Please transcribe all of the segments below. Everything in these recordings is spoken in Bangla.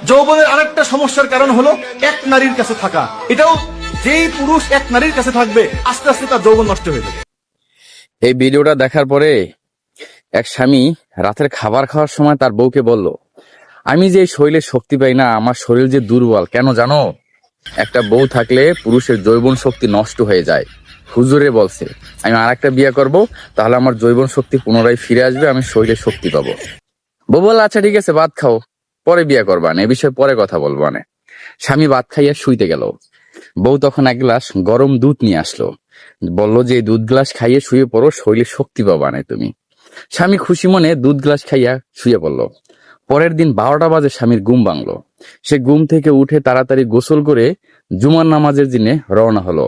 যৌবনের আরেকটা সমস্যার কারণ হলো এক নারীর কাছে থাকা। এটাও যেই পুরুষ এক নারীর কাছে থাকবে আস্তে আস্তে তার যৌবন নষ্ট হয়ে যাবে। এই ভিডিওটা দেখার পরে এক স্বামী রাতের খাবার খাওয়ার সময় তার বউকে বলল, আমি যে শরীরে শক্তি পাই না, আমার শরীর যে দুর্বল, কেন জানো? একটা বউ থাকলে পুরুষের যৌবন শক্তি নষ্ট হয়ে যায়। হুজুরে বলছে আমি আর একটা বিয়ে করবো, তাহলে আমার যৌবন শক্তি পুনরায় ফিরে আসবে, আমি শরীরে শক্তি পাবো। বউ বলল, আচ্ছা ঠিক আছে, ভাত খাও, পরে বিয়ে করবা না, এ বিষয়ে পরে কথা বলবা না। স্বামী ভাত খাইয়া শুইতে গেল। বউ তখন এক গ্লাস গরম দুধ নিয়ে আসলো, বলল যে এই দুধ গ্লাস খাইয়ে শুয়ে পড়ো, শরীরে শক্তি পাবা না তুমি। স্বামী খুশি মনে দুধ গ্লাস খাইয়া শুয়ে পড়ল। পরের দিন 12টা বাজে স্বামীর ঘুম ভাঙলো। সে ঘুম থেকে উঠে তাড়াতাড়ি গোসল করে জুমার নামাজের দিনে রওনা হলো।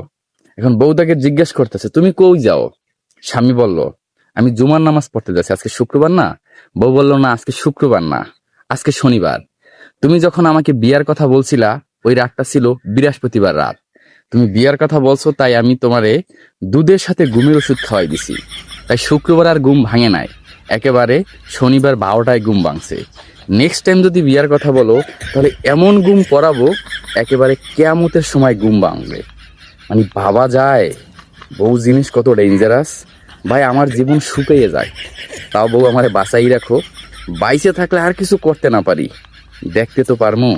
এখন বউ তাকে জিজ্ঞেস করতেছে, তুমি কই যাও? স্বামী বলল, আমি জুমার নামাজ পড়তে যাচ্ছি, আজকে শুক্রবার না। বউ বলল, না আজকে শুক্রবার না, আজকে শনিবার। তুমি যখন আমাকে বিয়ার কথা বলছিলা, ওই রাতটা ছিল বৃহস্পতিবার রাত। তুমি বিয়ার কথা বলছো, তাই আমি তোমারে দুধের সাথে ঘুমের ওষুধ খাওয়াই দিছি। তাই শুক্রবার আর ঘুম ভাঙে নাই, একেবারে শনিবার 12টায় ঘুম ভাঙছে। নেক্সট টাইম যদি বিয়ার কথা বলো, তাহলে এমন ঘুম পড়াবো একেবারে কিয়ামতের সময় ঘুম ভাঙবে। মানে ভাবা যায় বউ জিনিস কত ডেঞ্জারাস। ভাই আমার জীবন শুকিয়ে যায়, তাও বউ আমারে বাঁচাই রাখো। বাইসে থাকলে আর কিছু করতে না পারি, দেখতে তো পারমু।